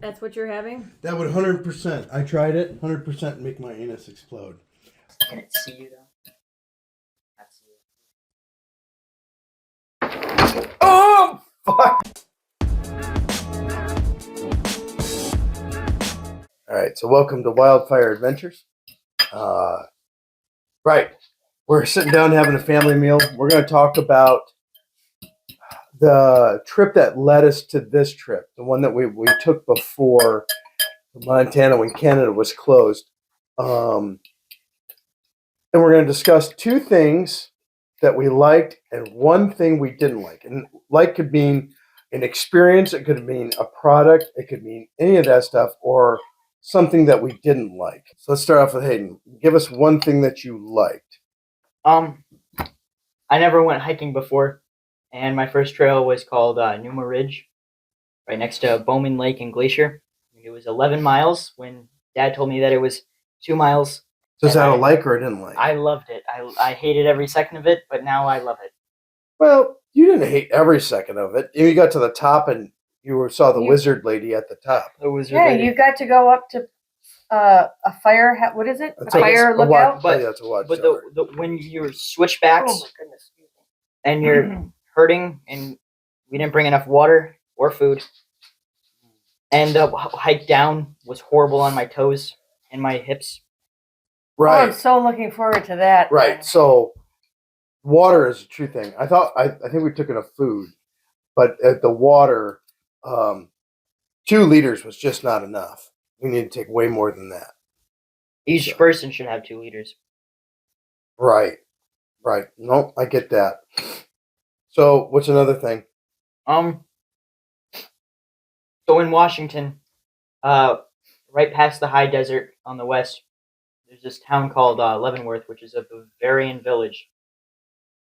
That's what you're having? That would 100%. I tried it. 100% make my anus explode. Can it see you though? Not see you. Oh fuck! All right, so welcome to Wildfire Adventures. Right, we're sitting down having a family meal. We're going to talk about the trip that led us to this trip, the one that we took before Montana when Canada was closed. And we're going to discuss two things that we liked and one thing we didn't like. And like could mean an experience, it could mean a product, it could mean any of that stuff, or something that we didn't like. So let's start off with Hayden. Give us one thing that you liked. I never went hiking before, and my first trail was called Numa Ridge, right next to Bowman Lake and Glacier. It was 11 miles when Dad told me that it was 2 miles. So is that a like or a didn't like? I loved it. I hated every second of it, but now I love it. Well, you didn't hate every second of it. You got to the top and you saw the wizard lady at the top. The wizard Yeah, lady. you got to go up to a fire. What is it? That's a fire lookout. But that's a watch. But the when you're switchbacks Oh my goodness. and you're hurting, and we didn't bring enough water or food, and the hike down was horrible on my toes and my hips. Oh, I'm Right, so looking forward to that. right. So water is a true thing. I think we took enough food, but at the water, 2 liters was just not enough. We need to take way more than that. Each person should have 2 liters. Right, right. No, I get that. So what's another thing? So in Washington, right past the high desert on the west, there's this town called Leavenworth, which is a Bavarian village,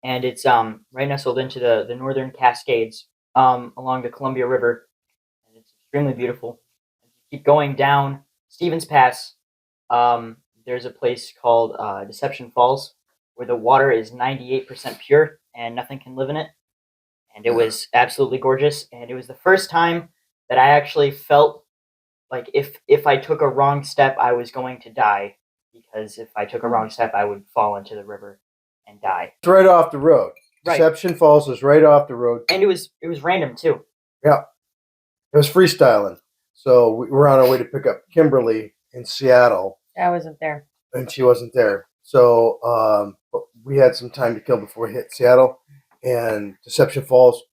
and it's right nestled into the northern Cascades along the Columbia River, and it's extremely beautiful. If you keep going down Stevens Pass, there's a place called Deception Falls, where the water is 98% pure and nothing can live in it, and it was absolutely gorgeous. And it was the first time that I actually felt like if I took a wrong step, I was going to die, because if I took a wrong step, I would fall into the river and die. It's right off the road. Right. Deception Falls is right off the road. And it was random too. Yeah. It was freestyling. So we were on our way to pick up Kimberly in Seattle, I wasn't there. and she wasn't there. So we had some time to kill before we hit Seattle. And Deception Falls,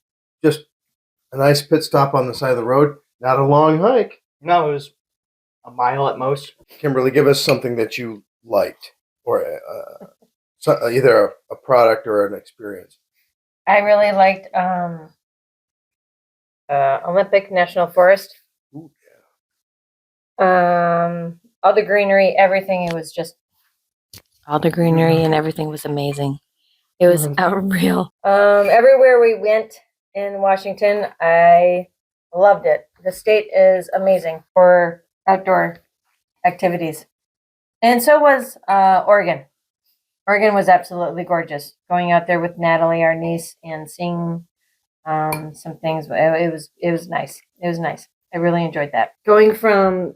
just a nice pit stop on the side of the road. Not a long hike. No, it was a mile at most. Kimberly, give us something that you liked, or either a product or an experience. I really liked Olympic National Forest. Ooh, All the greenery, everything. It was just all the greenery and everything was amazing. It was unreal. Everywhere we went in Washington, I loved it. The state is amazing for outdoor activities, and so was Oregon. Oregon was absolutely gorgeous. Going out there with Natalie, our niece, and seeing some things. It was nice. It was nice. I really enjoyed that. Going from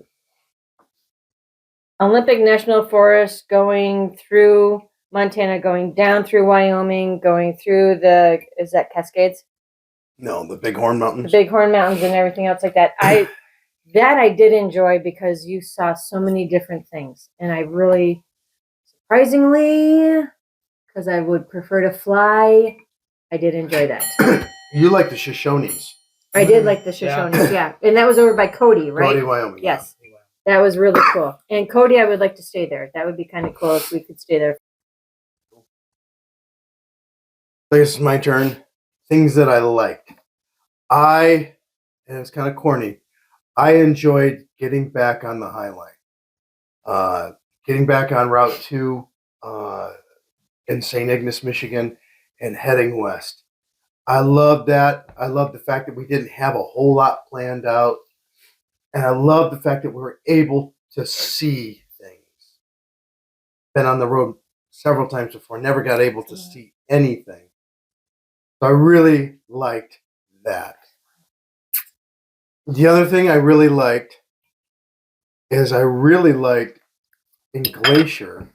Olympic National Forest, going through Montana, going down through Wyoming, going through is that Cascades? No, the Bighorn Mountains. The Bighorn Mountains and everything else like that. I did enjoy, because you saw so many different things, and I really, surprisingly, because I would prefer to fly, I did enjoy that. You like the Shoshones. I did like the Shoshones, yeah. And that was over by Cody, right? Cody, Wyoming. Yes. That was really cool. And Cody, I would like to stay there. That would be kind of cool if we could stay there. I guess it's my turn. Things that I liked. And it's kind of corny, I enjoyed getting back on the High Line. Getting back on Route 2 in St. Ignace, Michigan, and heading west. I love that. I love the fact that we didn't have a whole lot planned out. And I love the fact that we were able to see things. Been on the road several times before, never got able to see anything. So I really liked that. The other thing I really liked is I really liked in Glacier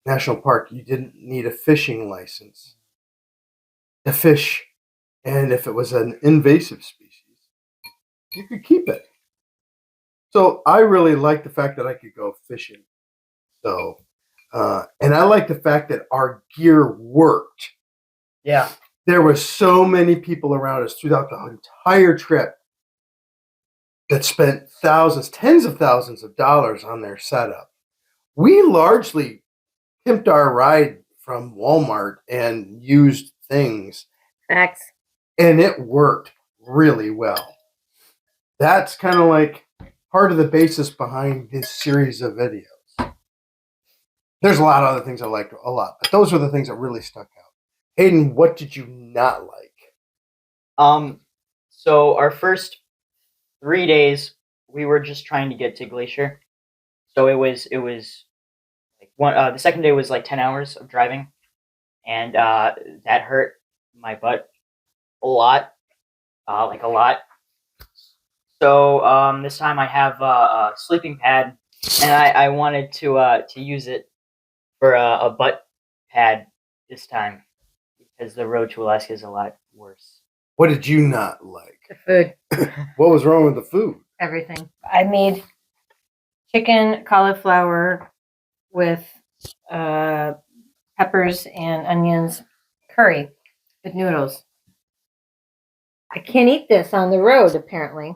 National Park, you didn't need a fishing license to fish. And if it was an invasive species, you could keep it. So I really like the fact that I could go fishing. So, and I like the fact that our gear worked. Yeah. There were so many people around us throughout the entire trip that spent thousands, tens of thousands of dollars on their setup. We largely pimped our ride from Walmart and used things, Facts. and it worked really well. That's kind of like part of the basis behind this series of videos. There's a lot of other things I liked a lot, but those were the things that really stuck out. Hayden, what did you not like? So our first 3 days, we were just trying to get to Glacier. So it was like the second day was like 10 hours of driving, and that hurt my butt a lot, like a lot. So this time I have a sleeping pad, and I wanted to use it for a butt pad this time because the road to Alaska is a lot worse. What did you not like? The food. What was wrong with the food? Everything. I made chicken cauliflower with peppers and onions curry with noodles. I can't eat this on the road, apparently.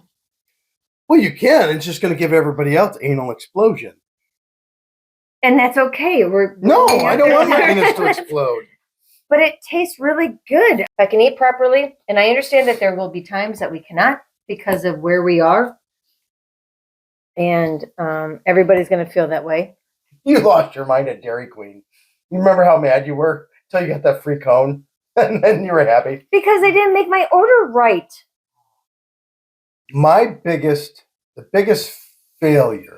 Well, you can. It's just going to give everybody else anal explosion. And that's okay. No, I don't want my anus to explode. But it tastes really good. If I can eat properly, and I understand that there will be times that we cannot because of where we are. And everybody's going to feel that way. You lost your mind at Dairy Queen. You remember how mad you were until you got that free cone, and then you were happy. Because they didn't make my order right. The biggest failure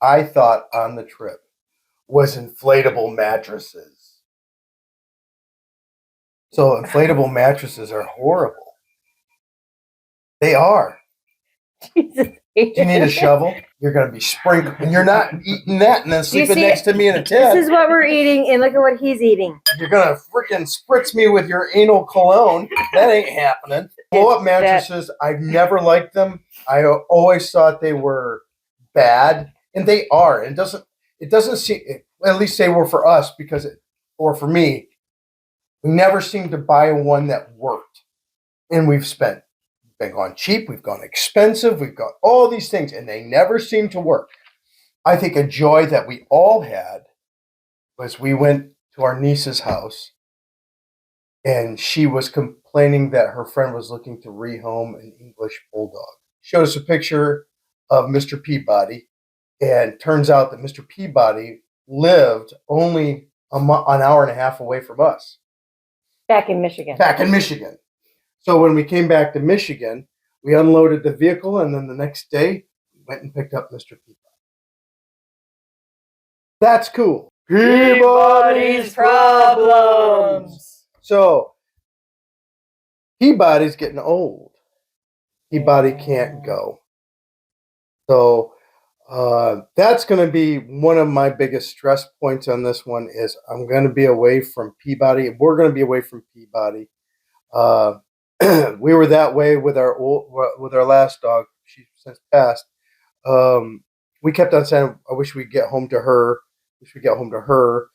I thought on the trip was inflatable mattresses. So inflatable mattresses are horrible. They are. Jesus. Do you need a shovel? You're going to be sprinkling, and you're not eating that and then sleeping see next to me in a This tent. is what we're eating, and look at what he's eating. You're going to freaking spritz me with your anal cologne. That ain't happening. Blow-up mattresses, I've never liked them. I always thought they were bad, and they are. It doesn't seem, at least they were for us, or for me, we never seemed to buy one that worked. And we've gone cheap, we've gone expensive, we've got all these things, and they never seem to work. I think a joy that we all had was we went to our niece's house, and she was complaining that her friend was looking to rehome an English bulldog. Showed us a picture of Mr. Peabody, and turns out that Mr. Peabody lived only an hour and a half away from us. Back in Michigan. Back in Michigan. So when we came back to Michigan, we unloaded the vehicle, and then the next day, we went and picked up Mr. Peabody. That's cool. Peabody's problems. So, Peabody's getting old. Peabody can't go. So, that's going to be one of my biggest stress points on this one is I'm going to be away from Peabody. We're going to be away from Peabody. We were that way with our last dog. She's since passed. We kept on saying, "I wish we'd get home to her. Wish we'd get home to her."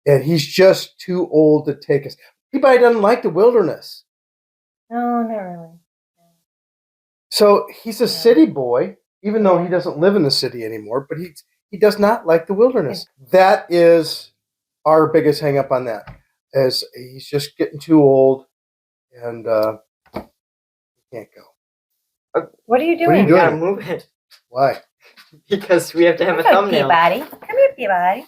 And he's just too old to take us. Peabody doesn't like the wilderness. No, not really. So he's a city boy, even though he doesn't live in the city anymore. But he does not like the wilderness. That is our biggest hang up on that. As he's just getting too old, and he can't go. What are you doing? What are you We gotta doing? move it Why? because we have to have a Come on, thumbnail. Peabody. Come here, Peabody.